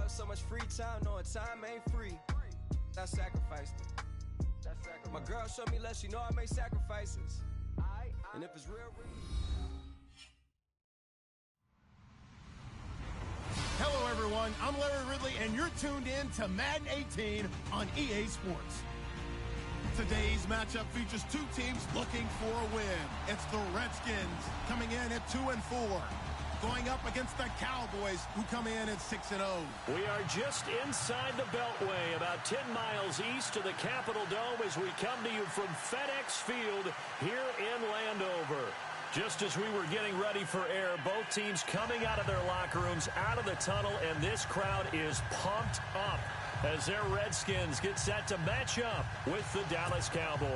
up so much free time, knowing time ain't free. I sacrificed it. My girl showed me love, she know I make sacrifices. And if it's real. Hello, everyone. I'm Larry Ridley, and you're tuned in to Madden 18 on EA Sports. Today's matchup features two teams looking for a win. It's the Redskins coming in at 2-4, going up against the Cowboys, who come in at 6-0. We are just inside the Beltway, about 10 miles east of the Capitol Dome as we come to you from FedEx Field here in Landover. Just as we were getting ready for air, both teams coming out of their locker rooms, out of the tunnel, and this crowd is pumped up as their Redskins get set to match up with the Dallas Cowboys.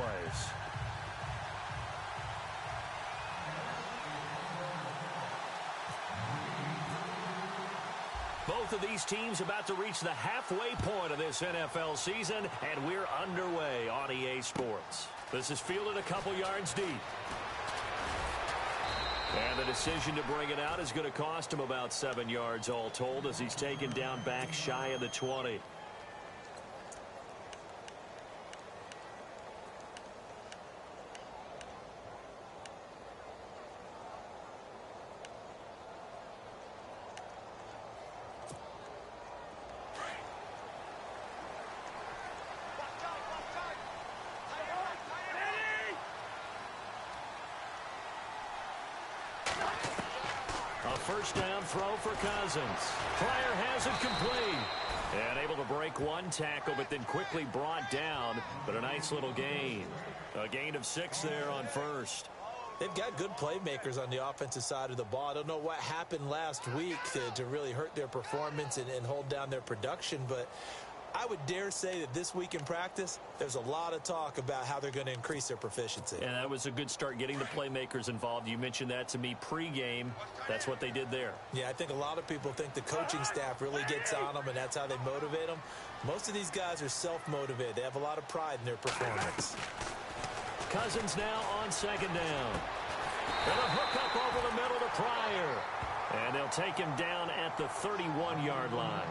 Both of these teams about to reach the halfway point of this NFL season, and we're underway on EA Sports. This is fielded a couple yards deep. And the decision to bring it out is going to cost him about 7 yards all told as he's taken down back shy of the 20. First down throw for Cousins. Pryor has it complete. And able to break one tackle, but then quickly brought down. But a nice little gain. A gain of 6 there on first. They've got good playmakers on the offensive side of the ball. I don't know what happened last week to really hurt their performance and hold down their production, but I would dare say that this week in practice, there's a lot of talk about how they're going to increase their proficiency. And that was a good start, getting the playmakers involved. You mentioned that to me pregame. That's what they did there. Yeah, I think a lot of people think the coaching staff really gets on them, and that's how they motivate them. Most of these guys are self-motivated. They have a lot of pride in their performance. Cousins now on second down. And a hook up over the middle to Pryor. And they'll take him down at the 31-yard line.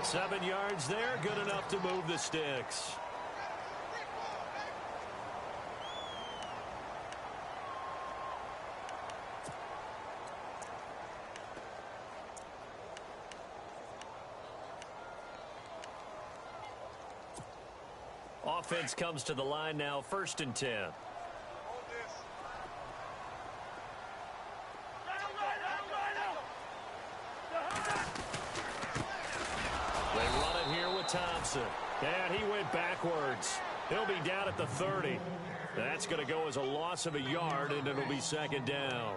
7 yards there, good enough to move the sticks. Offense comes to the line now, 1st and 10. Thompson. And he went backwards. He'll be down at the 30. That's going to go as a loss of a yard, and it'll be 2nd down.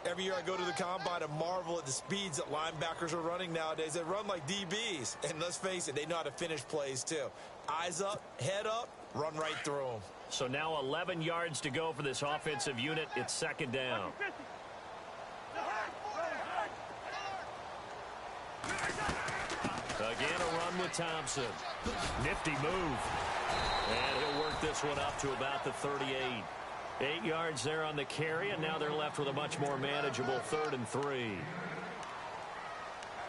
Every year I go to the combine and marvel at the speeds that linebackers are running nowadays. They run like DBs. And let's face it, they know how to finish plays too. Eyes up, head up, run right through them. So now 11 yards to go for this offensive unit. It's 2nd down. Again, a run with Thompson. Nifty move. And he'll work this one up to about the 38. 8 yards there on the carry, and now they're left with a much more manageable 3rd and 3.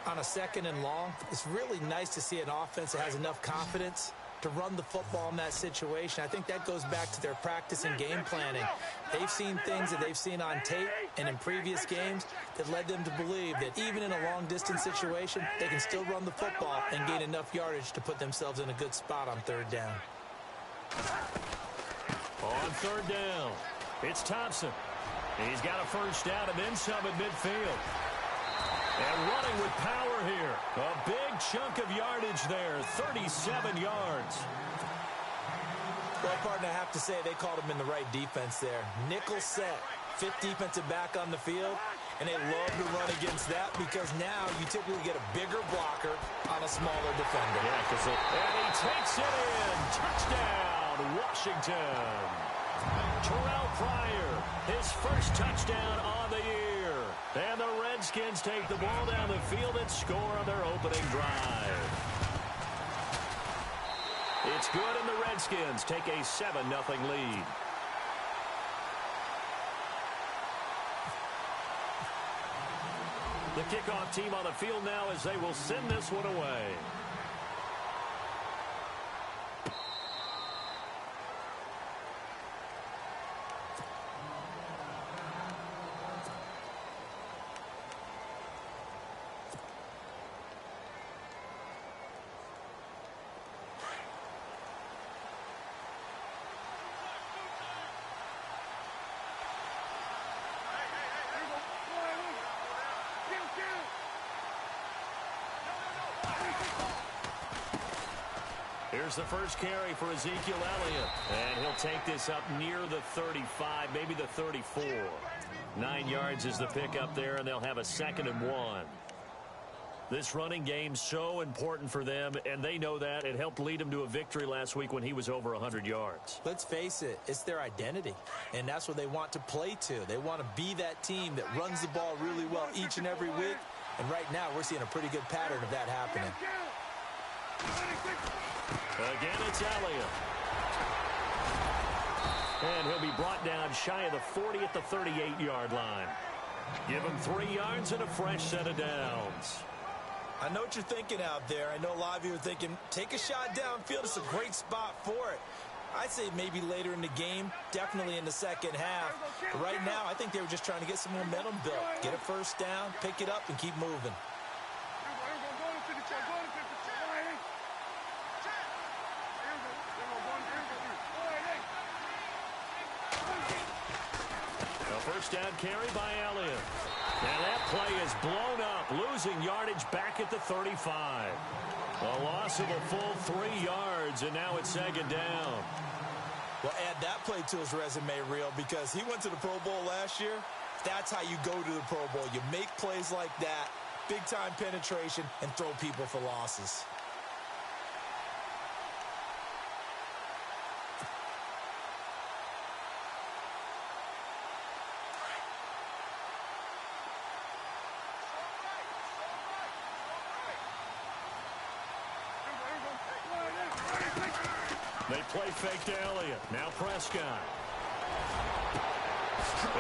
On a 2nd and long, it's really nice to see an offense that has enough confidence to run the football in that situation. I think that goes back to their practice and game planning. They've seen things that they've seen on tape and in previous games that led them to believe that even in a long-distance situation, they can still run the football and gain enough yardage to put themselves in a good spot on 3rd down. On 3rd down, it's Thompson. He's got a first down and then some at midfield. And running with power here. A big chunk of yardage there, 37 yards. Well, partner, I have to say they called him in the right defense there. Nickel set, 5th defensive back on the field, and they love to run against that because now you typically get a bigger blocker on a smaller defender. Yeah, and he takes it in. Touchdown, Washington. Terrell Pryor, his first touchdown on the year. And the Redskins take the ball down the field and score on their opening drive. It's good, and the Redskins take a 7-0 lead. The kickoff team on the field now as they will send this one away. Here's the first carry for Ezekiel Elliott. And he'll take this up near the 35, maybe the 34. 9 yards is the pickup there, and they'll have a 2nd and 1. This running game's so important for them, and they know that. It helped lead them to a victory last week when he was over 100 yards. Let's face it, it's their identity, and that's what they want to play to. They want to be that team that runs the ball really well each and every week, and right now we're seeing a pretty good pattern of that happening. Again, it's Elliott. And he'll be brought down shy of the 40 at the 38-yard line. Give him 3 yards and a fresh set of downs. I know what you're thinking out there. I know a lot of you are thinking, take a shot downfield. It's a great spot for it. I'd say maybe later in the game, definitely in the second half. But right now, I think they were just trying to get some momentum built. Get a first down, pick it up, and keep moving. First down carry by Elliott. And that play is blown up, losing yardage back at the 35. A loss of a full 3 yards, and now it's 2nd down. Well, add that play to his resume reel because he went to the Pro Bowl last year. That's how you go to the Pro Bowl. You make plays like that, big-time penetration, and throw people for losses. They play fake to Elliott. Now Prescott.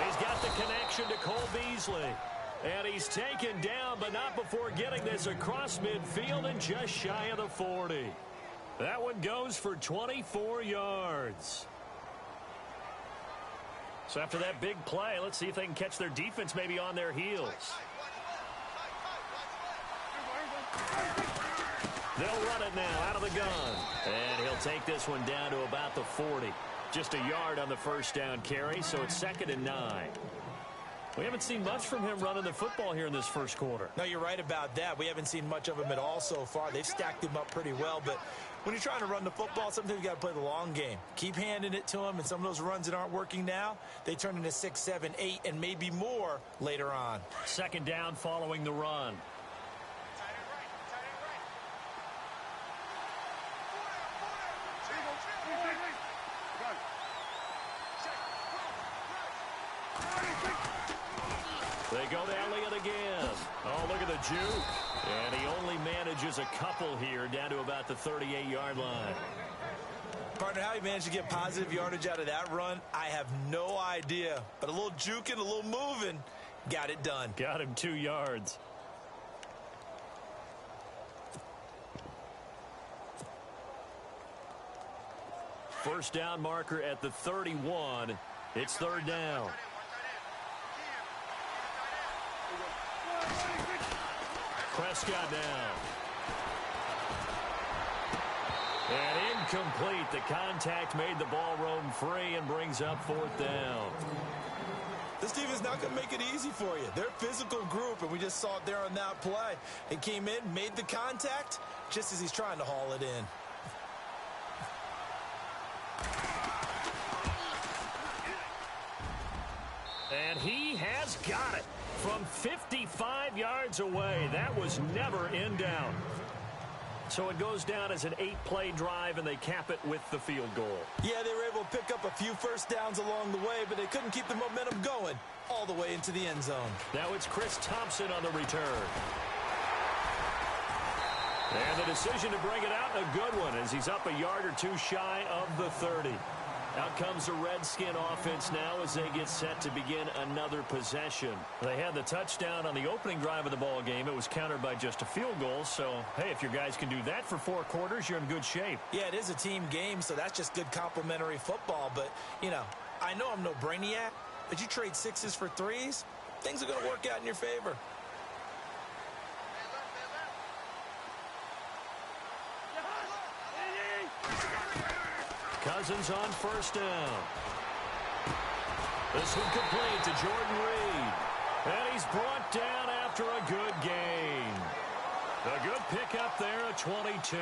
He's got the connection to Cole Beasley. And he's taken down, but not before getting this across midfield and just shy of the 40. That one goes for 24 yards. So after that big play, let's see if they can catch their defense maybe on their heels. They'll run it now out of the gun. And he'll take this one down to about the 40. Just a yard on the first down carry, so it's 2nd and 9. We haven't seen much from him running the football here in this first quarter. No, you're right about that. We haven't seen much of him at all so far. They've stacked him up pretty well, but when you're trying to run the football, sometimes you got to play the long game. Keep handing it to him, and some of those runs that aren't working now, they turn into 6, 7, 8, and maybe more later on. 2nd down following the run. They go to Elliott again. Oh, look at the juke. And he only manages a couple here down to about the 38-yard line. Partner, how he managed to get positive yardage out of that run, I have no idea. But a little juking, a little moving, got it done. Got him 2 yards. First down marker at the 31. It's 3rd down. Prescott down. And incomplete. The contact made the ball roam free and brings up 4th down. This team is not going to make it easy for you. They're a physical group, and we just saw it there on that play. It came in, made the contact, just as he's trying to haul it in. And he has got it from 55 yards away. That was never in doubt. So it goes down as an 8-play drive, and they cap it with the field goal. Yeah, they were able to pick up a few first downs along the way, but they couldn't keep the momentum going all the way into the end zone. Now it's Chris Thompson on the return. And the decision to bring it out, a good one, as he's up a yard or two shy of the 30. Out comes the Redskin offense now as they get set to begin another possession. They had the touchdown on the opening drive of the ball game. It was countered by just a field goal. So, hey, if your guys can do that for 4 quarters, you're in good shape. Yeah, it is a team game, so that's just good complementary football. But, you know, I know I'm no brainiac, but you trade 6s for 3s, things are going to work out in your favor. Cousins on first down. This one complete to Jordan Reed. And he's brought down after a good gain. A good pickup there at 22.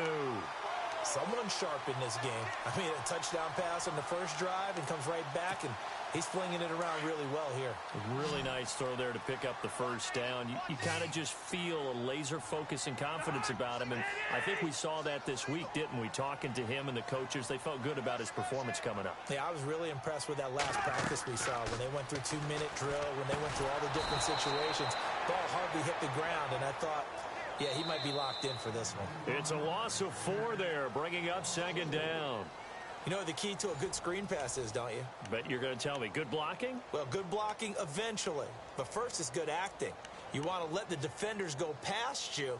Someone sharp in this game. I mean, a touchdown pass on the first drive and comes right back, and he's flinging it around really well here. A really nice throw there to pick up the first down. You kind of just feel a laser focus and confidence about him, and I think we saw that this week, didn't we? Talking to him and the coaches, they felt good about his performance coming up. Yeah, I was really impressed with that last practice we saw when they went through 2-minute drill, when they went through all the different situations. Ball hardly hit the ground, and I thought, yeah, he might be locked in for this one. It's a loss of 4 there, bringing up second down. You know what the key to a good screen pass is, don't you? Bet you're going to tell me. Good blocking? Well, good blocking eventually. But first is good acting. You want to let the defenders go past you,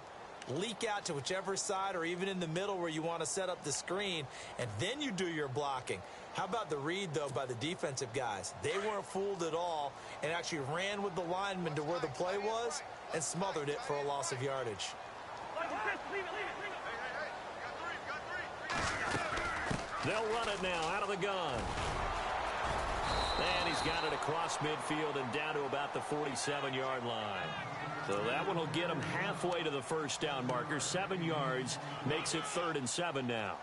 leak out to whichever side or even in the middle where you want to set up the screen, and then you do your blocking. How about the read, though, by the defensive guys? They weren't fooled at all and actually ran with the lineman to where the play was and smothered it for a loss of yardage. They'll run it now out of the gun. And he's got it across midfield and down to about the 47-yard line. So that one will get him halfway to the first down marker. 7 yards makes it 3rd and 7 now.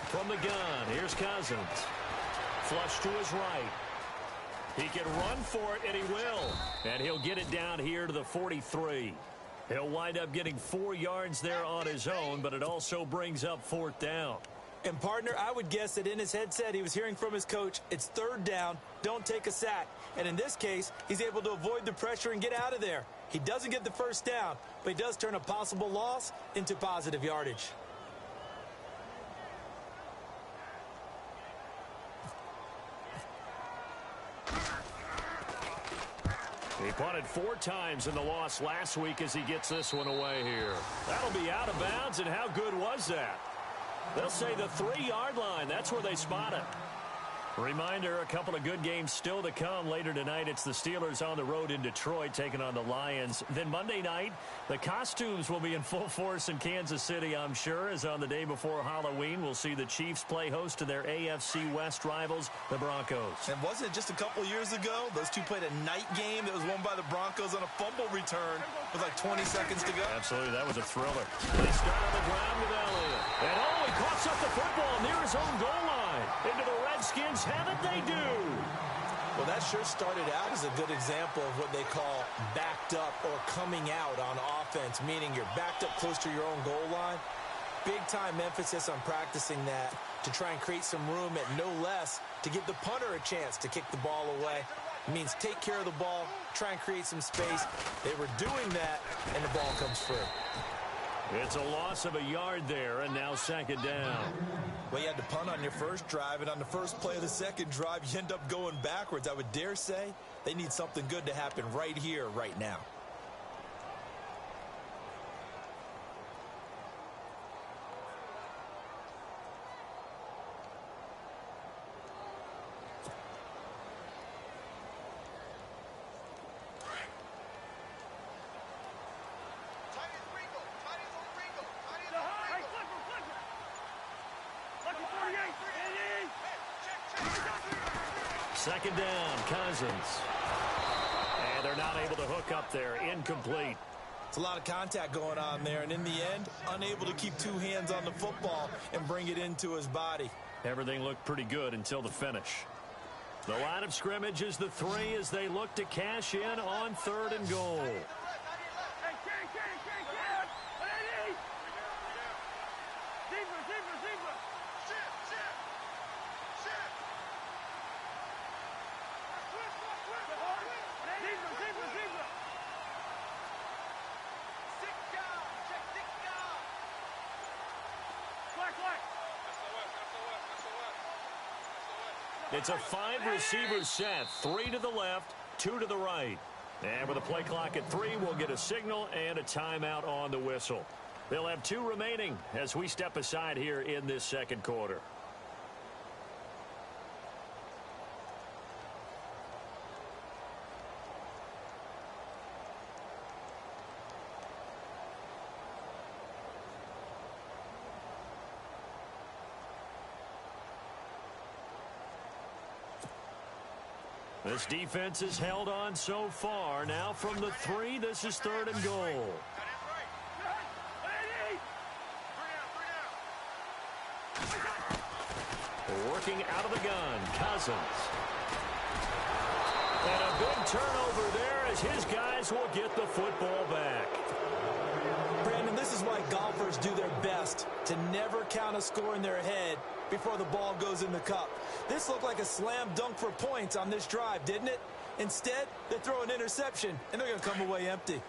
From the gun, here's Cousins. Flush to his right. He can run for it, and he will. And he'll get it down here to the 43. He'll wind up getting 4 yards there on his own, but it also brings up 4th down. And, partner, I would guess that in his headset he was hearing from his coach, it's 3rd down, don't take a sack. And in this case, he's able to avoid the pressure and get out of there. He doesn't get the first down, but he does turn a possible loss into positive yardage. He punted 4 times in the loss last week as he gets this one away here. That'll be out of bounds, and how good was that? They'll say the 3-yard line. That's where they spot it. Reminder, a couple of good games still to come later tonight. It's the Steelers on the road in Detroit taking on the Lions. Then Monday night, the costumes will be in full force in Kansas City, I'm sure, as on the day before Halloween, we'll see the Chiefs play host to their AFC West rivals, the Broncos. And wasn't it just a couple years ago, those two played a night game that was won by the Broncos on a fumble return with like 20 seconds to go? Absolutely, that was a thriller. They start on the ground with Elliott. And he coughs up the football near his own goal line. Into the Redskins have it, they do. Well, that sure started out as a good example of what they call backed up or coming out on offense, meaning you're backed up close to your own goal line. Big-time emphasis on practicing that to try and create some room at no less to give the punter a chance to kick the ball away. It means take care of the ball, try and create some space. They were doing that, and the ball comes free. It's a loss of a yard there, and now 2nd down. Well, you had to punt on your first drive, and on the first play of the second drive, you end up going backwards. I would dare say they need something good to happen right here, right now. Second down, Cousins. And they're not able to hook up there. Incomplete. It's a lot of contact going on there, and in the end, unable to keep 2 hands on the football and bring it into his body. Everything looked pretty good until the finish. The line of scrimmage is the 3 as they look to cash in on 3rd and goal. It's a 5-receiver set. 3 to the left, 2 to the right. And with a play clock at 3, we'll get a signal and a timeout on the whistle. They'll have 2 remaining as we step aside here in this second quarter. This defense has held on so far. Now from the 3, this is 3rd and goal. Working out of the gun, Cousins. And a big turnover there as his guys will get the football back. Brandon, this is why golfers do their best to never count a score in their head before the ball goes in the cup. This looked like a slam dunk for points on this drive, didn't it? Instead, they throw an interception, and they're going to come away empty.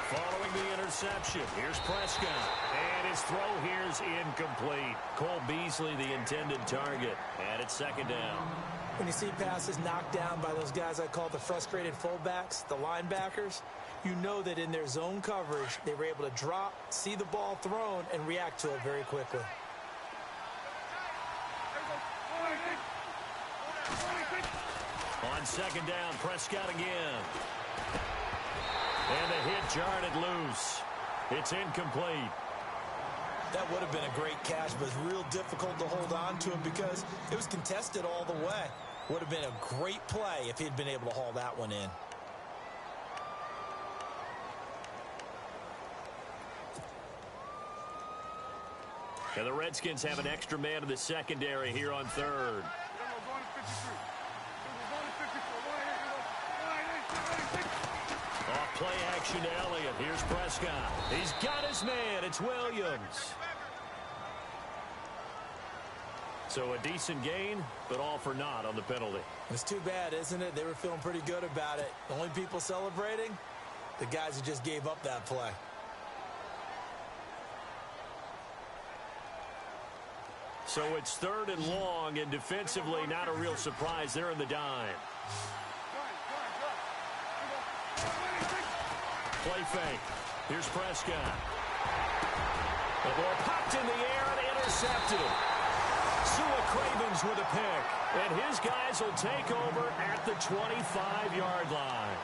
Following the interception, here's Prescott. And his throw here's incomplete. Cole Beasley, the intended target. And it's 2nd down. When you see passes knocked down by those guys I call the frustrated fullbacks, the linebackers, you know that in their zone coverage, they were able to drop, see the ball thrown, and react to it very quickly. On 2nd down, Prescott again. And the hit jarred it loose. It's incomplete. That would have been a great catch, but it's real difficult to hold on to it because it was contested all the way. Would have been a great play if he'd been able to haul that one in. And the Redskins have an extra man in the secondary here on 3rd. Off play action to Elliott. Here's Prescott. He's got his man. It's Williams. So a decent gain, but all for naught on the penalty. It's too bad, isn't it? They were feeling pretty good about it. The only people celebrating, the guys who just gave up that play. So it's 3rd and long, and defensively, not a real surprise. They're in the dime. Play fake. Here's Prescott. The ball popped in the air and intercepted. Sua Cravens with a pick, and his guys will take over at the 25-yard line.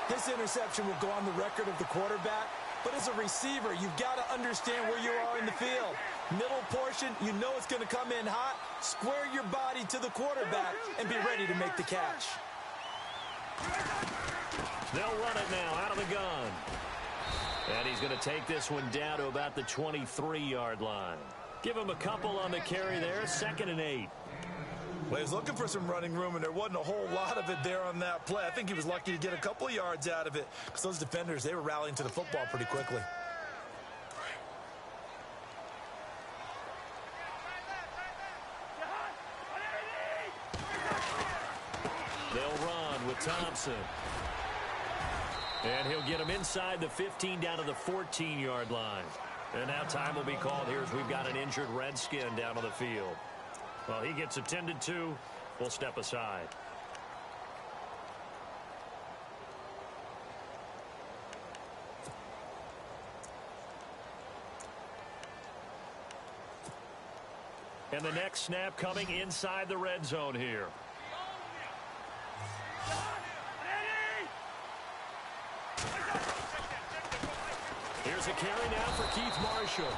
This interception will go on the record of the quarterback, but as a receiver, you've got to understand where you are in the field. Middle portion, you know it's going to come in hot. Square your body to the quarterback and be ready to make the catch. They'll run it now out of the gun. And he's going to take this one down to about the 23-yard line. Give him a couple on the carry there, 2nd and 8. Well, he was looking for some running room, and there wasn't a whole lot of it there on that play. I think he was lucky to get a couple of yards out of it because those defenders, they were rallying to the football pretty quickly. They'll run with Thompson. And he'll get him inside the 15 down to the 14-yard line. And now time will be called here as we've got an injured Redskin down on the field. Well, he gets attended to. We'll step aside. And the next snap coming inside the red zone here. Here's a carry now for Keith Marshall.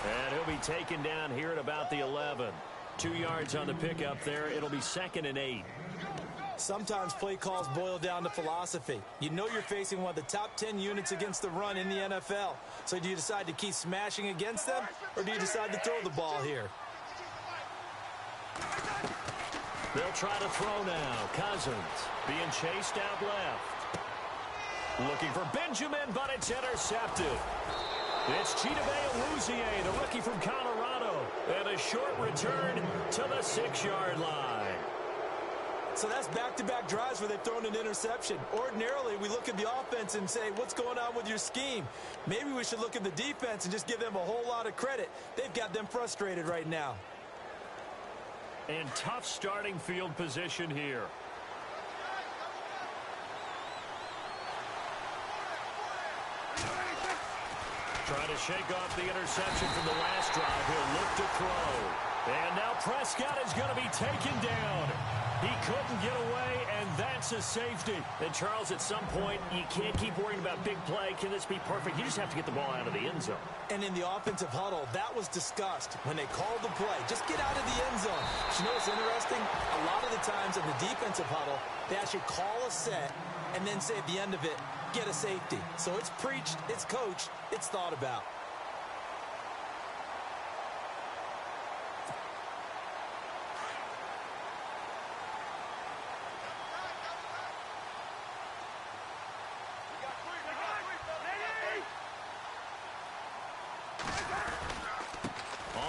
And he'll be taken down here at about the 11. 2 yards on the pickup there. It'll be 2nd and 8. Sometimes play calls boil down to philosophy. You know you're facing one of the top 10 units against the run in the NFL. So do you decide to keep smashing against them, or do you decide to throw the ball here? They'll try to throw now. Cousins being chased out left. Looking for Benjamin, but it's intercepted. It's Chidobe Awuzie, the rookie from Colorado. And a short return to the 6-yard line. So that's back-to-back drives where they've thrown an interception. Ordinarily, we look at the offense and say, what's going on with your scheme? Maybe we should look at the defense and just give them a whole lot of credit. They've got them frustrated right now. And tough starting field position here. Trying to shake off the interception from the last drive. He'll look to throw. And now Prescott is going to be taken down. He couldn't get away, and that's a safety. And, Charles, at some point, you can't keep worrying about big play. Can this be perfect? You just have to get the ball out of the end zone. And in the offensive huddle, that was discussed when they called the play. Just get out of the end zone. But you know what's interesting? A lot of the times in the defensive huddle, they actually call a set and then say at the end of it, get a safety. So it's preached, it's coached, it's thought about.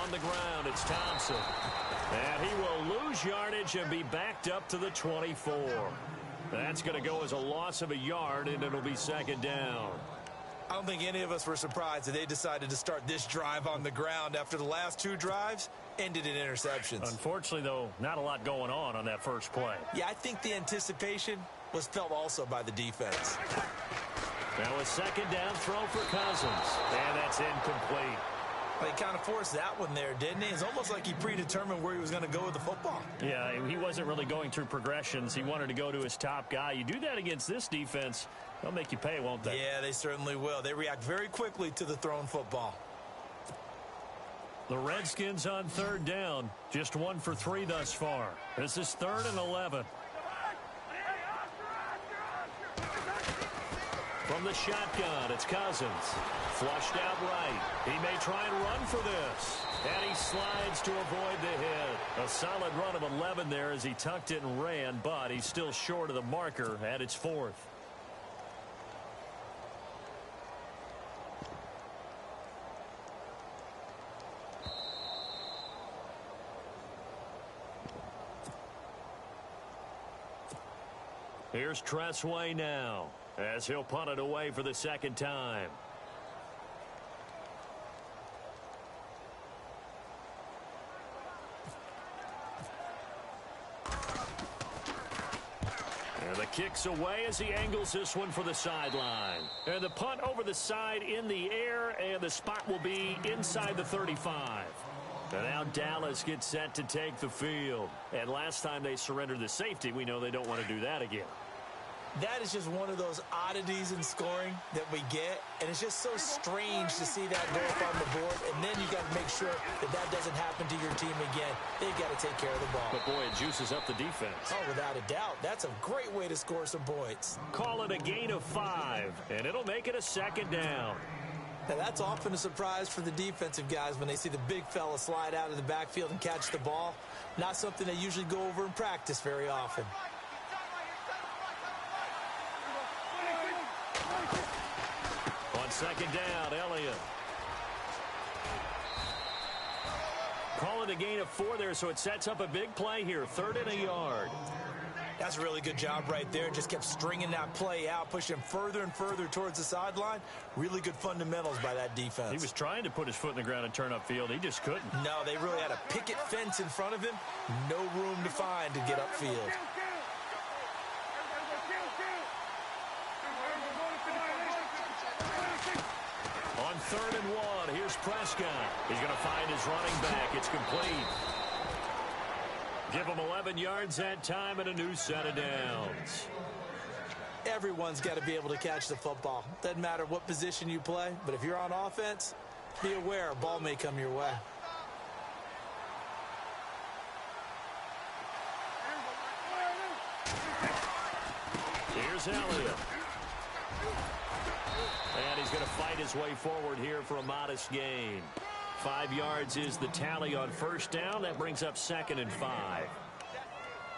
On the ground, it's Thompson. And he will lose yardage and be backed up to the 24. That's going to go as a loss of a yard, and it'll be second down. I don't think any of us were surprised that they decided to start this drive on the ground after the last two drives ended in interceptions. Unfortunately, though, not a lot going on that first play. Yeah, I think the anticipation was felt also by the defense. Now a second down throw for Cousins. And that's incomplete. Well, he kind of forced that one there, didn't he? It's almost like he predetermined where he was going to go with the football. Yeah, he wasn't really going through progressions. He wanted to go to his top guy. You do that against this defense, they'll make you pay, won't they? Yeah, they certainly will. They react very quickly to the thrown football. The Redskins on third down. Just 1 for 3 thus far. This is 3rd and 11. From the shotgun, it's Cousins. Flushed out right. He may try and run for this. And he slides to avoid the hit. A solid run of 11 there as he tucked it and ran, but he's still short of the marker at its 4th. Here's Tressway now, as he'll punt it away for the second time. And the kick's away as he angles this one for the sideline. And the punt over the side in the air, and the spot will be inside the 35. And now Dallas gets set to take the field. And last time they surrendered the safety, we know they don't want to do that again. That is just one of those oddities in scoring that we get, and it's just so strange to see that go up on the board, and then you got to make sure that that doesn't happen to your team again. They've got to take care of the ball. But, boy, it juices up the defense. Oh, without a doubt. That's a great way to score some points. Call it a gain of 5, and it'll make it a second down. Now, that's often a surprise for the defensive guys when they see the big fella slide out of the backfield and catch the ball. Not something they usually go over in practice very often. On second down, Elliott. Call it a gain of 4 there, so it sets up a big play here. 3rd and a yard. That's a really good job right there. Just kept stringing that play out, pushing further and further towards the sideline. Really good fundamentals by that defense. He was trying to put his foot in the ground and turn upfield. He just couldn't. No, they really had a picket fence in front of him. No room to find to get upfield. On 3rd and 1, here's Prescott. He's going to find his running back. It's complete. Give him 11 yards that time and a new set of downs. Everyone's got to be able to catch the football. Doesn't matter what position you play, but if you're on offense, be aware a ball may come your way. Here's Elliott. And he's going to fight his way forward here for a modest gain. 5 yards is the tally on first down. That brings up 2nd and 5.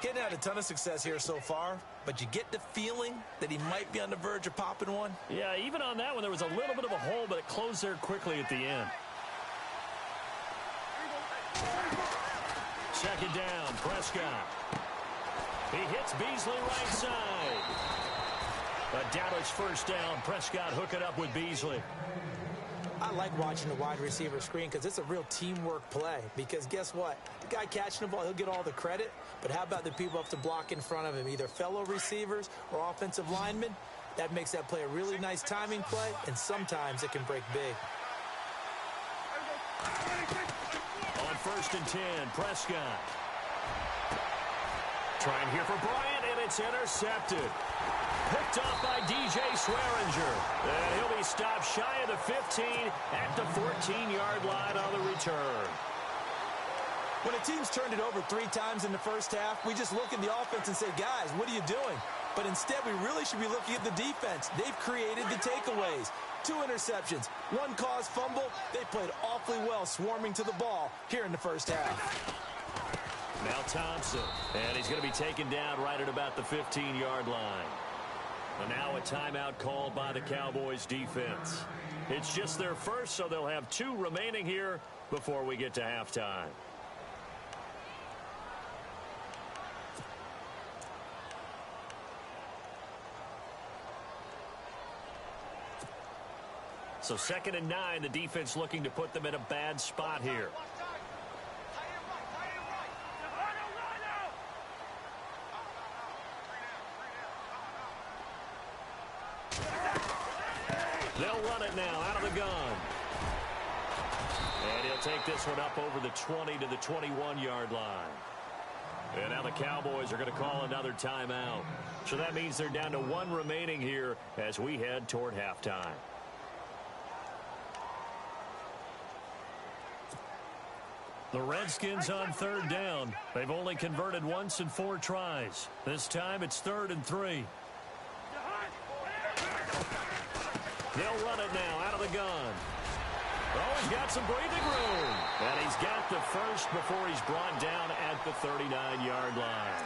Getting had a ton of success here so far, but you get the feeling that he might be on the verge of popping one. Yeah, even on that one, there was a little bit of a hole, but it closed there quickly at the end. Second down, Prescott. He hits Beasley right side. A Dallas first down. Prescott hooking up with Beasley. I like watching the wide receiver screen because it's a real teamwork play. Because guess what? The guy catching the ball, he'll get all the credit. But how about the people up to block in front of him, either fellow receivers or offensive linemen? That makes that play a really nice timing play, and sometimes it can break big. On 1st and 10, Prescott. Trying here for Bryant, and it's intercepted. Picked off by DJ Swearinger. And he'll be stopped shy of the 15 at the 14-yard line on the return. When a team's turned it over 3 times in the first half, we just look at the offense and say, guys, what are you doing? But instead, we really should be looking at the defense. They've created the takeaways. 2 interceptions, 1 caused fumble. They played awfully well swarming to the ball here in the first half. Now Thompson, and he's going to be taken down right at about the 15-yard line. And now a timeout called by the Cowboys defense. It's just their first, so they'll have 2 remaining here before we get to halftime. So 2nd and 9, the defense looking to put them in a bad spot here. They'll run it now out of the gun. And he'll take this one up over the 20 to the 21-yard line. And now the Cowboys are going to call another timeout. So that means they're down to 1 remaining here as we head toward halftime. The Redskins on 3rd down. They've only converted once in 4 tries. This time it's 3rd and 3. They'll run it now out of the gun. Oh, he's got some breathing room. And he's got the first before he's brought down at the 39-yard line.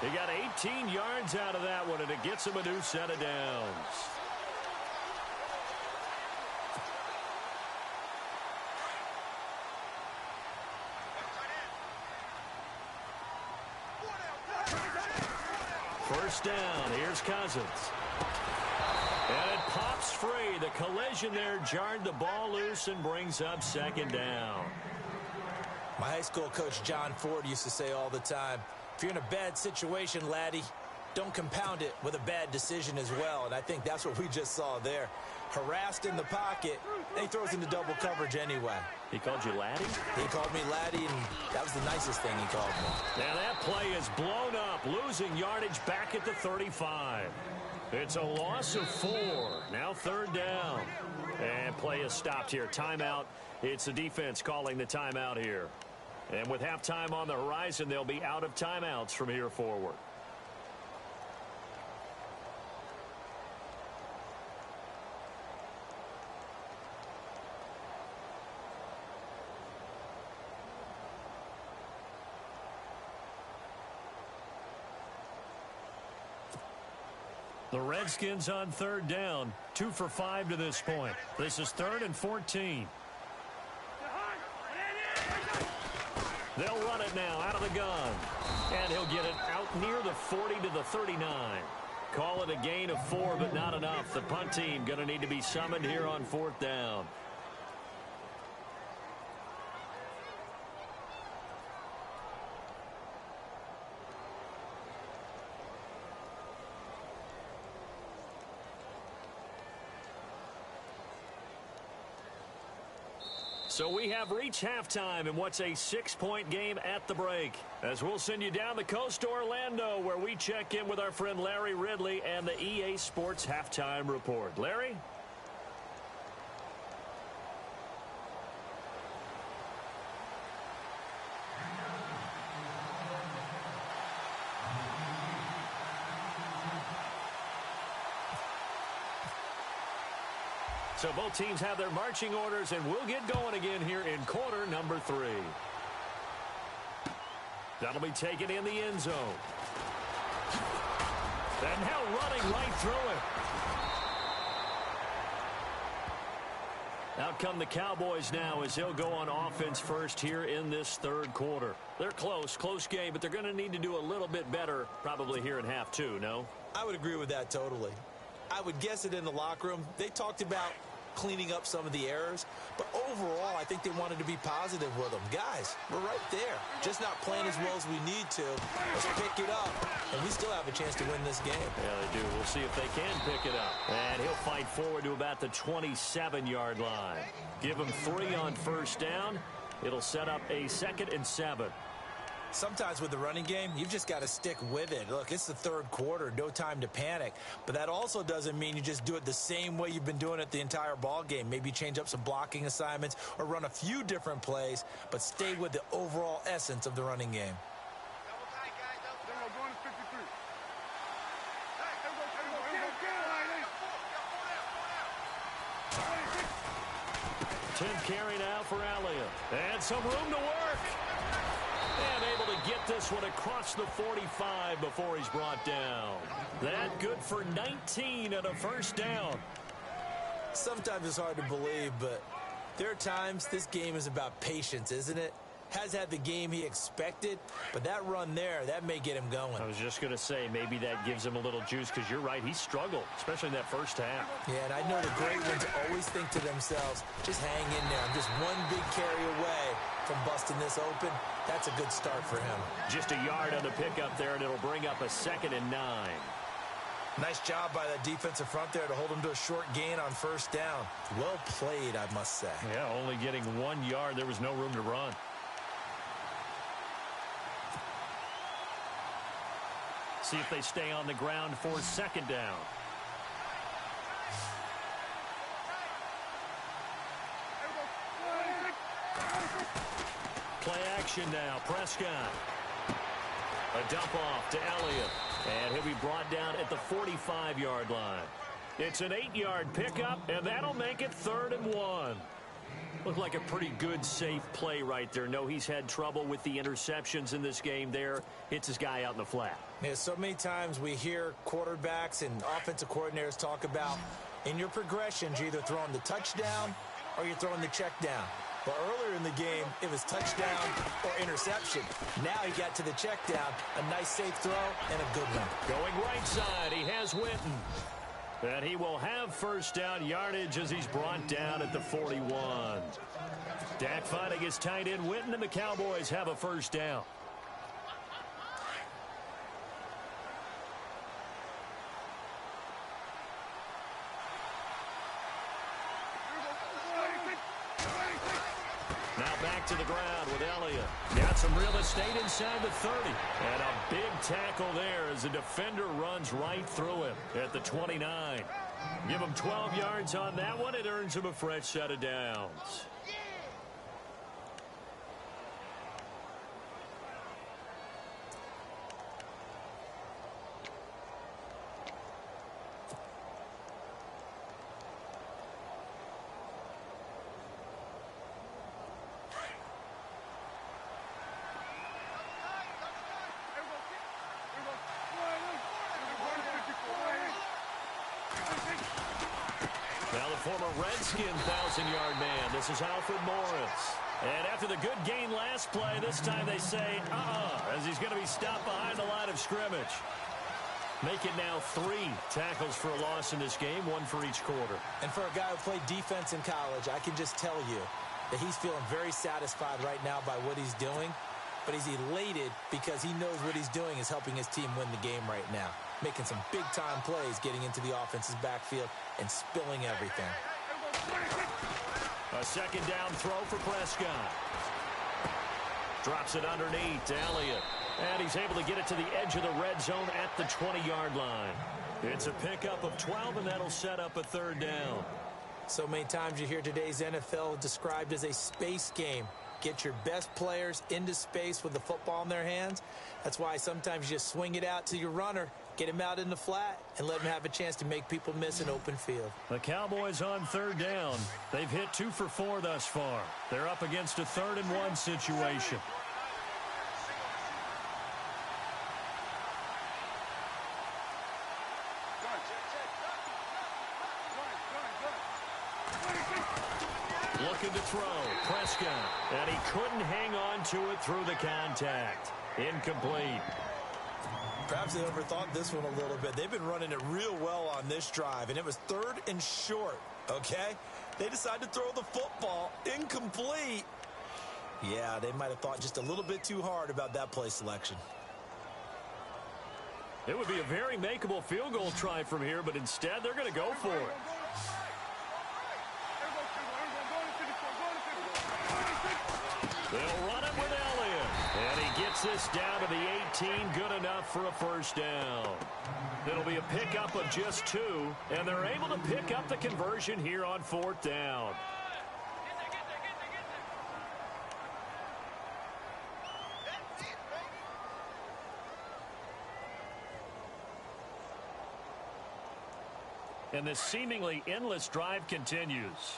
He got 18 yards out of that one, and it gets him a new set of downs. First down. Here's Cousins. And it pops free. The collision there jarred the ball loose and brings up 2nd down. My high school coach John Ford used to say all the time, if you're in a bad situation, laddie, don't compound it with a bad decision as well. And I think that's what we just saw there. Harassed in the pocket, and he throws into double coverage anyway. He called you laddie? He called me laddie, and that was the nicest thing he called me. Now that play is blown up, losing yardage back at the 35. It's a loss of 4. Now 3rd down. And play is stopped here. Timeout. It's the defense calling the timeout here. And with halftime on the horizon, they'll be out of timeouts from here forward. The Redskins on 3rd down, 2 for 5 to this point. This is 3rd and 14. They'll run it now out of the gun. And he'll get it out near the 40 to the 39. Call it a gain of 4, but not enough. The punt team going to need to be summoned here on 4th down. So we have reached halftime in what's a 6-point game at the break. As we'll send you down the coast to Orlando, where we check in with our friend Larry Ridley and the EA Sports Halftime Report. Larry? So both teams have their marching orders, and we'll get going again here in quarter number 3. That'll be taken in the end zone. And now running right through it. Out come the Cowboys now as he'll go on offense first here in this third quarter. They're close game, but they're going to need to do a little bit better probably here in half two, no? I would agree with that totally. I would guess it in the locker room. They talked about cleaning up some of the errors, but overall, I think they wanted to be positive with them. Guys, we're right there. Just not playing as well as we need to. Let's pick it up, and we still have a chance to win this game. Yeah, they do. We'll see if they can pick it up. And he'll fight forward to about the 27-yard line. Give him 3 on first down. It'll set up a 2nd and 7. Sometimes with the running game, you've just got to stick with it. Look, it's the third quarter, no time to panic. But that also doesn't mean you just do it the same way you've been doing it the entire ball game. Maybe change up some blocking assignments or run a few different plays, but stay with the overall essence of the running game. Tenth carry now for Elliott. And some room to work. And able to get this one across the 45 before he's brought down. That good for 19 and a first down. Sometimes it's hard to believe, but there are times this game is about patience, isn't it? Has had the game he expected, but that run there, that may get him going. I was just going to say, maybe that gives him a little juice, because you're right, he struggled, especially in that first half. Yeah, and I know the great ones always think to themselves, just hang in there. I'm just one big carry away from busting this open. That's a good start for him. Just a yard on the pickup there, and it'll bring up a 2nd and 9. Nice job by that defensive front there to hold him to a short gain on first down. Well played, I must say. Yeah, only getting 1 yard. There was no room to run. See if they stay on the ground for 2nd down. Play action now. Prescott. A dump off to Elliott. And he'll be brought down at the 45-yard line. It's an 8-yard pickup, and that'll make it 3rd and 1. Looked like a pretty good, safe play right there. No, he's had trouble with the interceptions in this game there. Hits his guy out in the flat. Yeah, so many times we hear quarterbacks and offensive coordinators talk about in your progressions, you're either throwing the touchdown or you're throwing the check down. But earlier in the game, it was touchdown or interception. Now he got to the check down. A nice safe throw and a good one. Going right side, he has Witten. And he will have first down yardage as he's brought down at the 41. Dak finding his tight end Witten, and the Cowboys have a first down. Now back to the ground with Elliott. Got some real estate inside the 30. And a big tackle there as the defender runs right through him at the 29. Give him 12 yards on that one. It earns him a fresh set of downs. Now the former Redskins 1,000-yard man. This is Alfred Morris. And after the good gain last play, this time they say, as he's going to be stopped behind the line of scrimmage. Make it now 3 tackles for a loss in this game, 1 for each quarter. And for a guy who played defense in college, I can just tell you that he's feeling very satisfied right now by what he's doing. But he's elated because he knows what he's doing is helping his team win the game right now. Making some big-time plays, getting into the offense's backfield and spilling everything. A 2nd down throw for Prescott. Drops it underneath to Elliott. And he's able to get it to the edge of the red zone at the 20-yard line. It's a pickup of 12, and that'll set up a 3rd down. So many times you hear today's NFL described as a space game. Get your best players into space with the football in their hands. That's why sometimes you just swing it out to your runner, get him out in the flat, and let him have a chance to make people miss an open field. The Cowboys on 3rd down. They've hit 2 for 4 thus far. They're up against a 3rd and 1 situation. looking to throw. Prescott. And he couldn't hang on to it through the contact. Incomplete. Perhaps they overthought this one a little bit. They've been running it real well on this drive, and it was 3rd and short, okay? They decided to throw the football. Incomplete. Yeah, they might have thought just a little bit too hard about that play selection. It would be a very makeable field goal try from here, but instead they're going to go for it. They'll run it with Elliott. And he gets this down to the 18. Good enough for a first down. It'll be a pickup of just 2, and they're able to pick up the conversion here on 4th down. And this seemingly endless drive continues.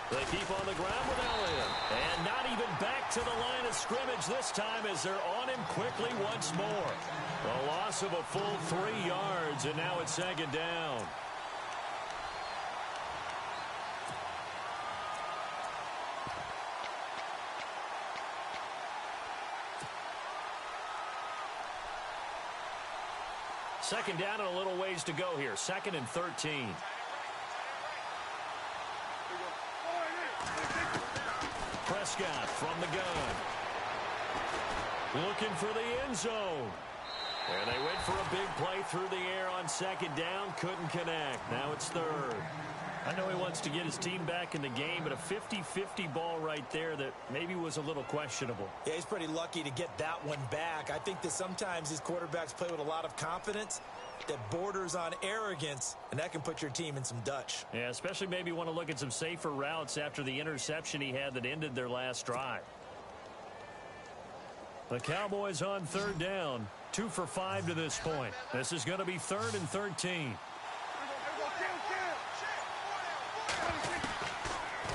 They keep on the ground with Elliott. And not even back to the line of scrimmage this time as they're on him quickly once more. A loss of a full 3 yards, and now it's 2nd down. Second down and a little ways to go here. 2nd and 13. Prescott from the gun. Looking for the end zone. And they went for a big play through the air on 2nd down. Couldn't connect. Now it's 3rd. I know he wants to get his team back in the game, but a 50-50 ball right there that maybe was a little questionable. Yeah, he's pretty lucky to get that one back. I think that sometimes these quarterbacks play with a lot of confidence that borders on arrogance, and that can put your team in some Dutch. Yeah, especially maybe want to look at some safer routes after the interception he had that ended their last drive. The Cowboys on 3rd down, 2 for 5 to this point. This is going to be 3rd and 13.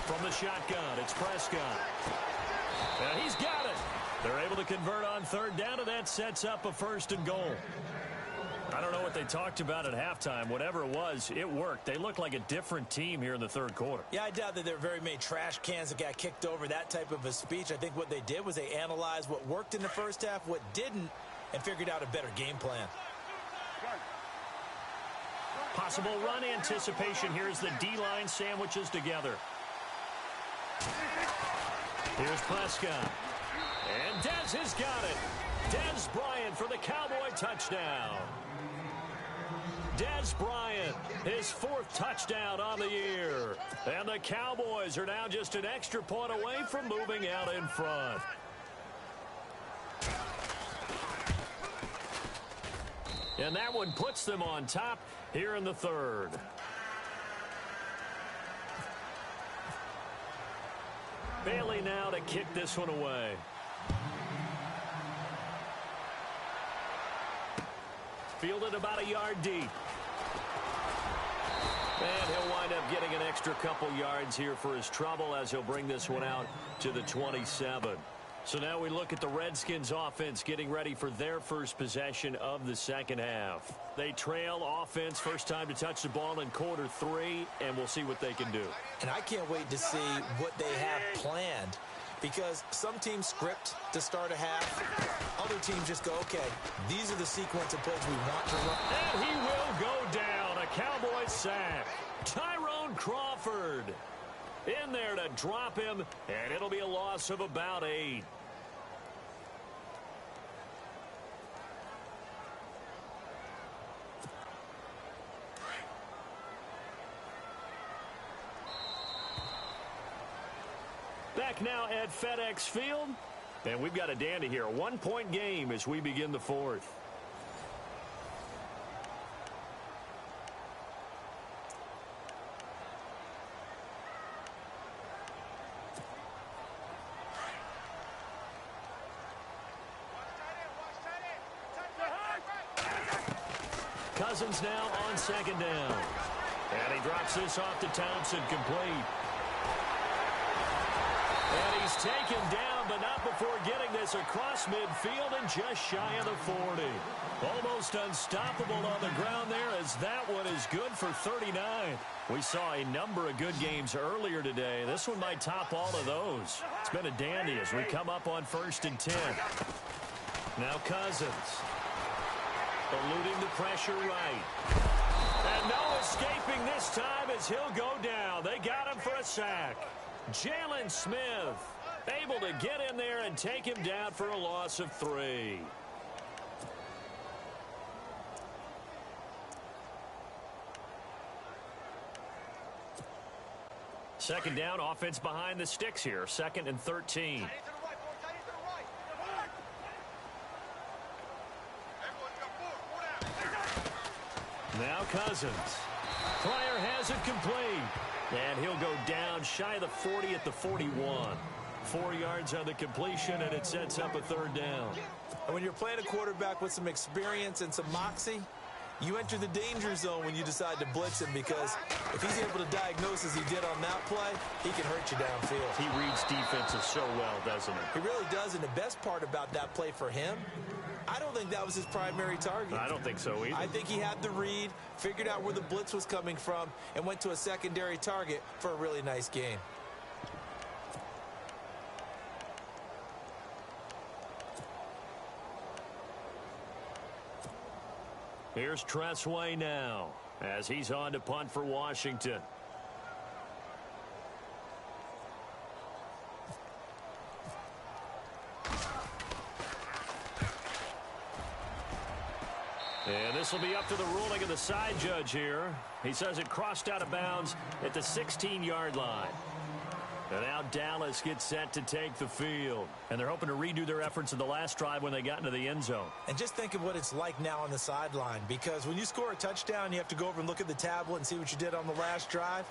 From the shotgun, it's Prescott. And he's got it. They're able to convert on 3rd down, and that sets up a 1st and goal. I don't know what they talked about at halftime. Whatever it was, it worked. They look like a different team here in the 3rd quarter. Yeah, I doubt that there are very many trash cans that got kicked over, that type of a speech. I think what they did was they analyzed what worked in the first half, what didn't, and figured out a better game plan. Possible run anticipation here as the D-line sandwiches together. Here's Prescott. And Dez has got it. Dez Bryant for the Cowboy touchdown. Dez Bryant, his 4th touchdown on the year. And the Cowboys are now just an extra point away from moving out in front. And that one puts them on top here in the 3rd. Bailey now to kick this one away. Fielded about a yard deep. And he'll wind up getting an extra couple yards here for his trouble as he'll bring this one out to the 27. So now we look at the Redskins offense getting ready for their first possession of the 2nd half. They trail offense, first time to touch the ball in quarter 3, and we'll see what they can do. And I can't wait to see what they have planned, because some teams script to start a half. Other teams just go, okay, these are the sequence of plays we want to run. And he will go down. A Cowboy sack. Tyrone Crawford in there to drop him, and it'll be a loss of about 8. Back now at FedEx Field, and we've got a dandy here. A 1-point game as we begin the 4th. Cousins now on 2nd down. And he drops this off to Townsend, complete. And he's taken down, but not before before getting this across midfield and just shy of the 40. Almost unstoppable on the ground there, as that one is good for 39. We saw a number of good games earlier today. This one might top all of those. It's been a dandy as we come up on 1st and 10. Now Cousins, eluding the pressure right. And no escaping this time as he'll go down. They got him for a sack. Jalen Smith able to get in there and take him down for a loss of 3. Second down, offense behind the sticks here. 2nd and 13. Now Cousins. Pryor has it complete. And he'll go down shy of the 40 at the 41. 4 yards on the completion, and it sets up a 3rd down. And when you're playing a quarterback with some experience and some moxie, you enter the danger zone when you decide to blitz him, because if he's able to diagnose as he did on that play, he can hurt you downfield. He reads defenses so well, doesn't he? He really does, and the best part about that play for him, I don't think that was his primary target. I don't think so either. I think he had the read, figured out where the blitz was coming from, and went to a secondary target for a really nice game. Here's Tressway now as he's on to punt for Washington. And this will be up to the ruling of the side judge here. He says it crossed out of bounds at the 16-yard line. And now Dallas gets set to take the field. And they're hoping to redo their efforts in the last drive when they got into the end zone. And just think of what it's like now on the sideline, because when you score a touchdown, you have to go over and look at the tablet and see what you did on the last drive.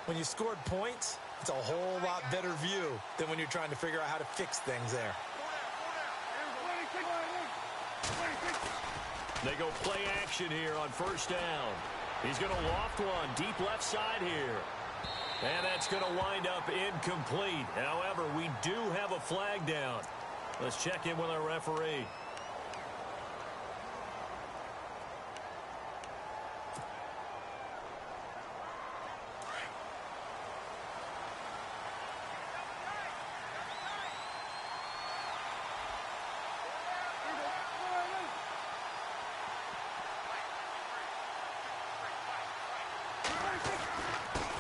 When you scored points, it's a whole lot better view than when you're trying to figure out how to fix things there. They go play action here on 1st down. He's going to loft one deep left side here. And that's going to wind up incomplete. However, we do have a flag down. Let's check in with our referee.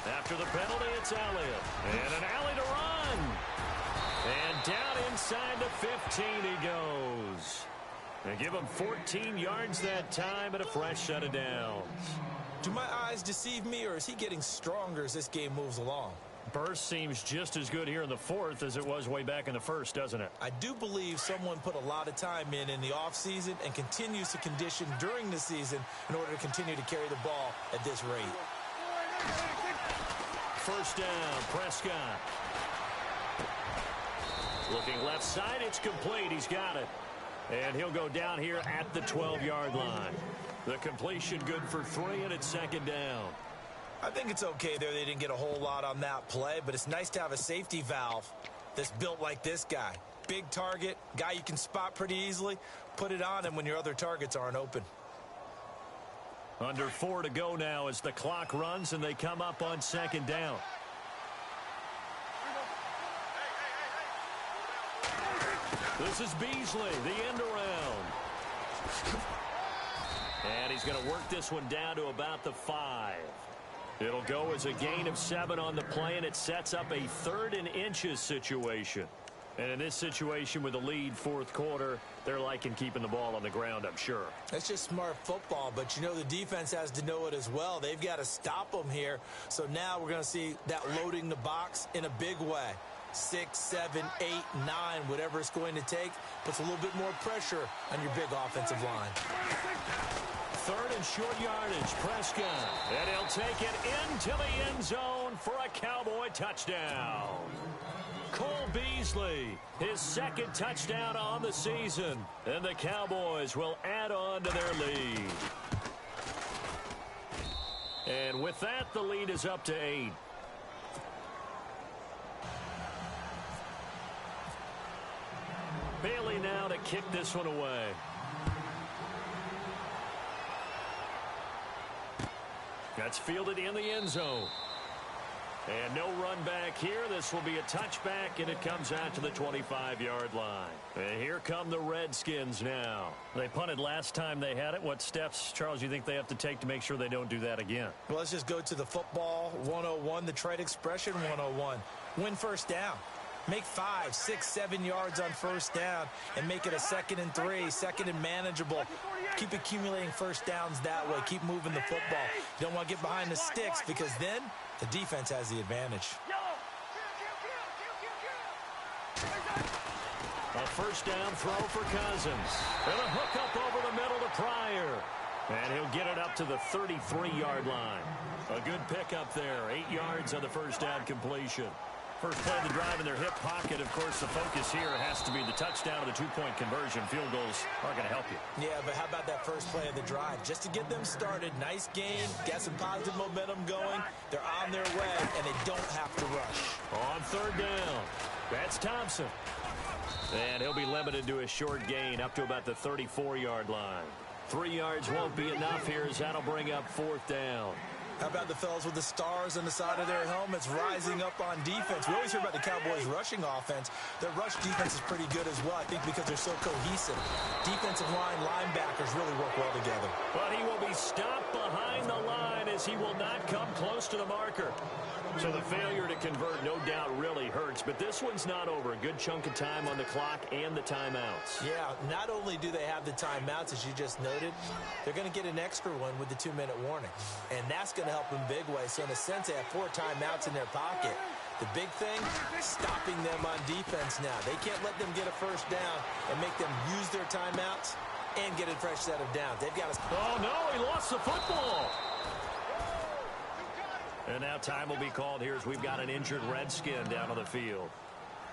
After the penalty, it's Elliott. And an alley to run. And down inside the 15 he goes. They give him 14 yards that time and a fresh set of downs. Do my eyes deceive me, or is he getting stronger as this game moves along? Burst seems just as good here in the 4th as it was way back in the 1st, doesn't it? I do believe someone put a lot of time in the offseason and continues to condition during the season in order to continue to carry the ball at this rate. 1st down, Prescott. Looking left side, it's complete. He's got it. And he'll go down here at the 12-yard line. The completion good for 3, and it's 2nd down. I think it's okay there. They didn't get a whole lot on that play, but it's nice to have a safety valve that's built like this guy. Big target, guy you can spot pretty easily. Put it on him when your other targets aren't open. Under 4 to go now as the clock runs and they come up on 2nd down. This is Beasley, the end around. And he's going to work this one down to about the 5. It'll go as a gain of 7 on the play, and it sets up a 3rd and inches situation. And in this situation with a lead 4th quarter, they're liking keeping the ball on the ground, I'm sure. That's just smart football, but you know the defense has to know it as well. They've got to stop them here. So now we're going to see that loading the box in a big way. 6, 7, 8, 9, whatever it's going to take, puts a little bit more pressure on your big offensive line. 3rd and short yardage, Prescott. And he'll take it into the end zone for a Cowboy touchdown. Cole Beasley, his 2nd touchdown on the season. And the Cowboys will add on to their lead. And with that, the lead is up to 8. Bailey now to kick this one away. That's fielded in the end zone. And no run back here. This will be a touchback, and it comes out to the 25-yard line. And here come the Redskins now. They punted last time they had it. What steps, Charles, you think they have to take to make sure they don't do that again? Well, let's just go to the football 101, the trade expression 101. Win first down. Make 5, 6, 7 yards on first down and make it a 2nd and 3, 2nd and manageable. Keep accumulating first downs that way. Keep moving the football. You don't want to get behind the sticks because then the defense has the advantage. A first down throw for Cousins. And a hook up over the middle to Pryor. And he'll get it up to the 33-yard line. A good pickup there. 8 yards on the first down completion. First play of the drive in their hip pocket. Of course, the focus here has to be the touchdown or the two-point conversion. Field goals aren't going to help you. Yeah, but how about that first play of the drive? Just to get them started. Nice gain. Got some positive momentum going. They're on their way, and they don't have to rush. On third down, that's Thompson. And he'll be limited to a short gain up to about the 34-yard line. 3 yards won't be enough here as that'll bring up fourth down. How about the fellas with the stars on the side of their helmets rising up on defense? We always hear about the Cowboys' rushing offense. Their rush defense is pretty good as well, I think, because they're so cohesive. Defensive line linebackers really work well together. But he will be stopped behind the line as he will not come close to the marker. So the failure to convert no doubt really hurts, but this one's not over. A good chunk of time on the clock and the timeouts. Yeah, not only do they have the timeouts, as you just noted, they're going to get an extra one with the 2-minute warning. And that's going to help them big way. So in a sense, they have 4 timeouts in their pocket. The big thing, stopping them on defense now. They can't let them get a first down and make them use their timeouts and get a fresh set of downs. They've got to... Oh, no, he lost the football. And now time will be called here as we've got an injured Redskin down on the field.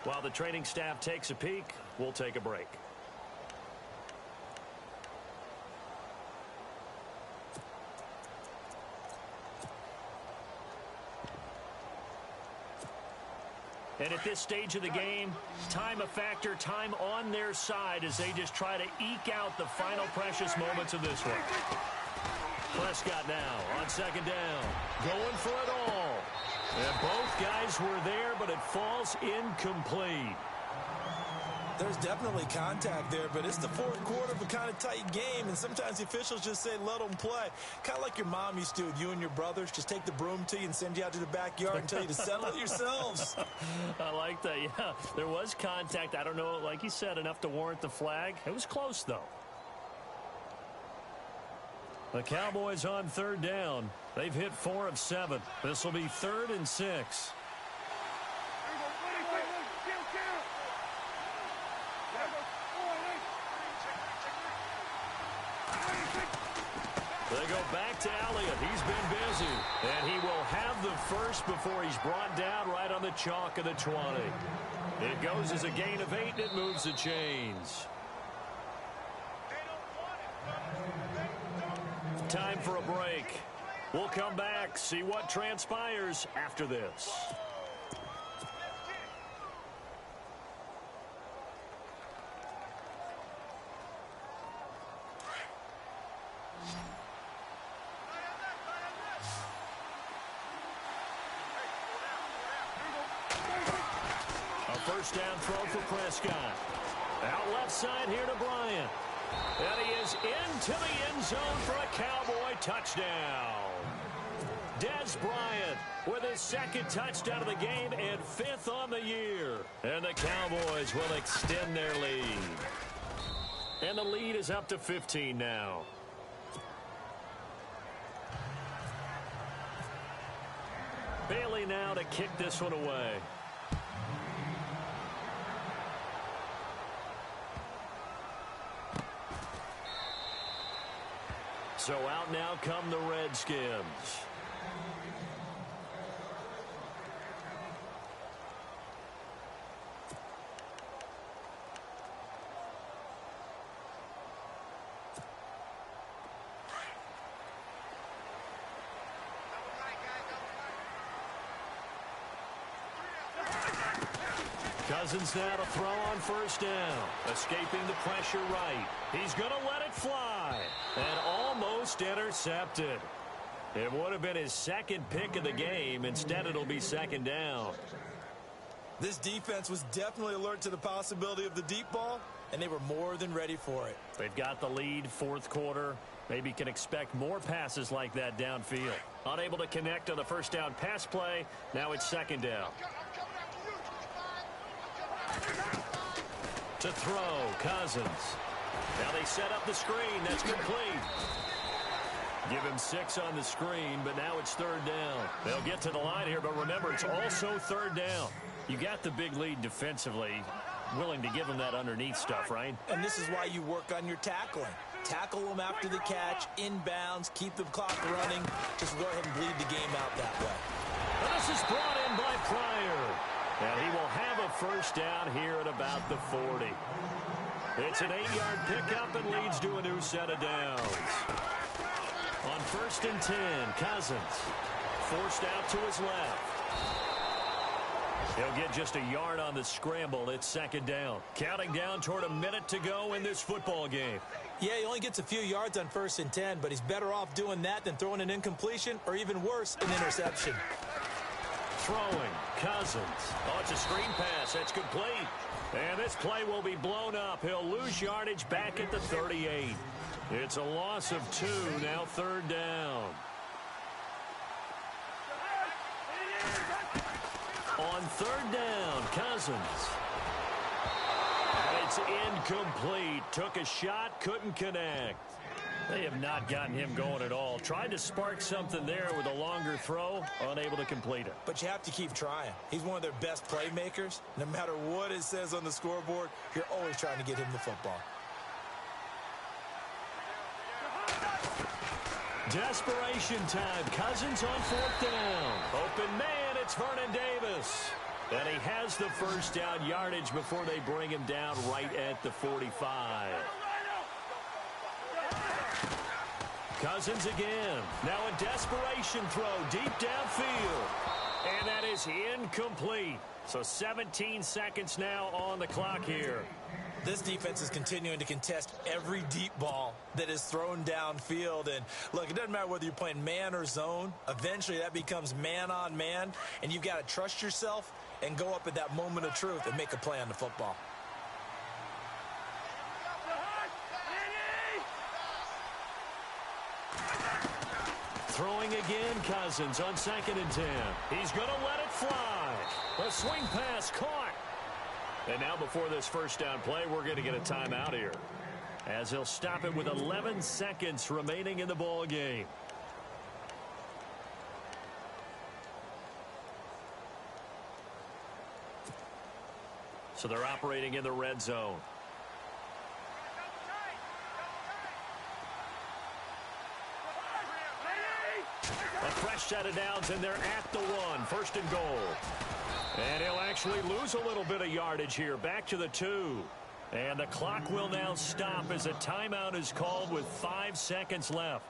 While the training staff takes a peek, we'll take a break. And at this stage of the game, time a factor, time on their side as they just try to eke out the final precious moments of this one. Prescott now on second down, going for it all. And both guys were there, but it falls incomplete. There's definitely contact there, but it's the fourth quarter of a kind of tight game, and sometimes the officials just say, let them play. Kind of like your mom used to with you and your brothers. Just take the broom to you and send you out to the backyard and tell you to settle it yourselves. I like that, yeah. There was contact. I don't know, like you said, enough to warrant the flag. It was close, though. The Cowboys on third down. They've hit 4 of 7. This will be 3rd and 6. They go back to Elliott. He's been busy. And he will have the first before he's brought down right on the chalk of the 20. It goes as a gain of 8, and it moves the chains. Time for a break. We'll come back, see what transpires after this. A first down throw for Prescott. Out left side here to Bryant. And he is into the end zone for a Cowboy touchdown. Dez Bryant with his 2nd touchdown of the game and 5th on the year. And the Cowboys will extend their lead. And the lead is up to 15 now. Bailey now to kick this one away. So out now come the Redskins. Cousins now to throw on first down. Escaping the pressure right. He's going to let it fly. And almost intercepted. It would have been his second pick of the game. Instead, it'll be second down. This defense was definitely alert to the possibility of the deep ball, and they were more than ready for it. They've got the lead, fourth quarter. Maybe can expect more passes like that downfield. Unable to connect on the first down pass play. Now it's second down. To throw, Cousins. Now they set up the screen. That's complete. Give him 6 on the screen, but now it's third down. They'll get to the line here, but remember, it's also third down. You got the big lead defensively. Willing to give him that underneath stuff, right? And this is why you work on your tackling. Tackle them after the catch, inbounds, keep the clock running. Just go ahead and bleed the game out that way. And this is brought in by Pryor. And he will have a first down here at about the 40. It's an 8-yard pickup and leads to a new set of downs. On first and 10, Cousins forced out to his left. He'll get just a yard on the scramble. It's second down. Counting down toward a minute to go in this football game. Yeah, he only gets a few yards on first and 10, but he's better off doing that than throwing an incompletion or even worse, an interception. Throwing, Cousins. Oh, it's a screen pass. That's complete. And this play will be blown up. He'll lose yardage back at the 38. It's a loss of 2, now third down. On third down, Cousins. And it's incomplete. Took a shot, couldn't connect. They have not gotten him going at all. Tried to spark something there with a longer throw, unable to complete it. But you have to keep trying. He's one of their best playmakers. No matter what it says on the scoreboard, you're always trying to get him the football. Desperation time. Cousins on fourth down. Open man, it's Vernon Davis. And he has the first down yardage before they bring him down right at the 45. Cousins again. Now a desperation throw deep downfield. And that is incomplete. So 17 seconds now on the clock here. This defense is continuing to contest every deep ball that is thrown downfield. And look, it doesn't matter whether you're playing man or zone. Eventually that becomes man on man. And you've got to trust yourself and go up at that moment of truth and make a play on the football. Throwing again, Cousins on second and 10. He's going to let it fly. A swing pass caught. And now before this first down play, we're going to get a timeout here, as he'll stop it with 11 seconds remaining in the ball game. So they're operating in the red zone. A fresh set of downs, and they're at the 1. First and goal. And he'll actually lose a little bit of yardage here. Back to the 2. And the clock will now stop as a timeout is called with 5 seconds left.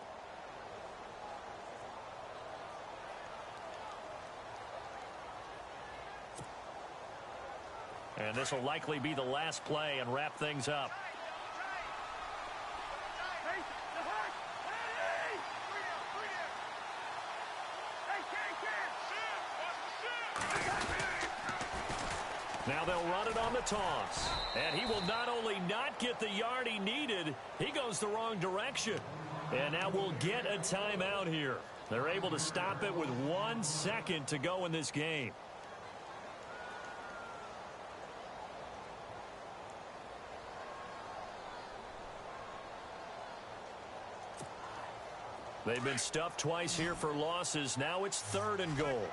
And this will likely be the last play and wrap things up. Now they'll run it on the toss. And he will not only not get the yard he needed, he goes the wrong direction. And now we'll get a timeout here. They're able to stop it with 1 second to go in this game. They've been stuffed twice here for losses. Now it's third and goal.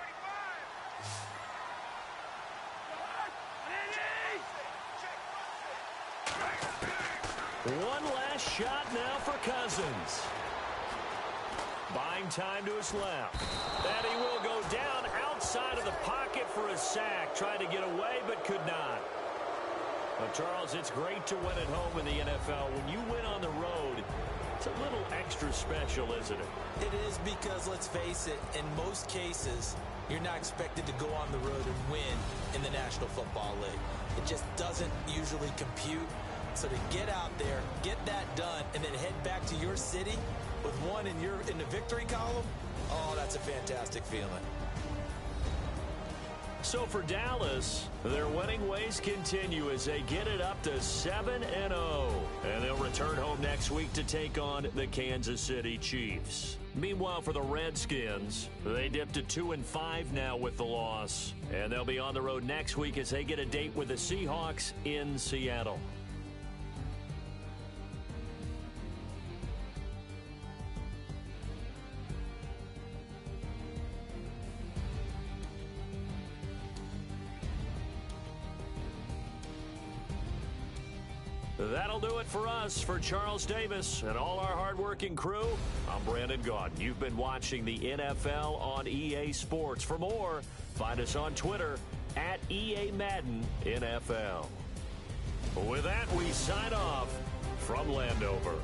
One last shot now for Cousins. Buying time to his left. And he will go down outside of the pocket for a sack. Tried to get away but could not. Well, Charles, it's great to win at home in the NFL. When you win on the road, it's a little extra special, isn't it? It is, because let's face it, in most cases, you're not expected to go on the road and win in the National Football League. It just doesn't usually compute. So to get out there, get that done, and then head back to your city with one in the victory column, oh, that's a fantastic feeling. So for Dallas, their winning ways continue as they get it up to 7-0. And they'll return home next week to take on the Kansas City Chiefs. Meanwhile, for the Redskins, they dipped to 2-5 now with the loss. And they'll be on the road next week as they get a date with the Seahawks in Seattle. That'll do it for us. For Charles Davis and all our hardworking crew, I'm Brandon Gaudin. You've been watching the NFL on EA Sports. For more, find us on Twitter at EA Madden NFL. With that, we sign off from Landover.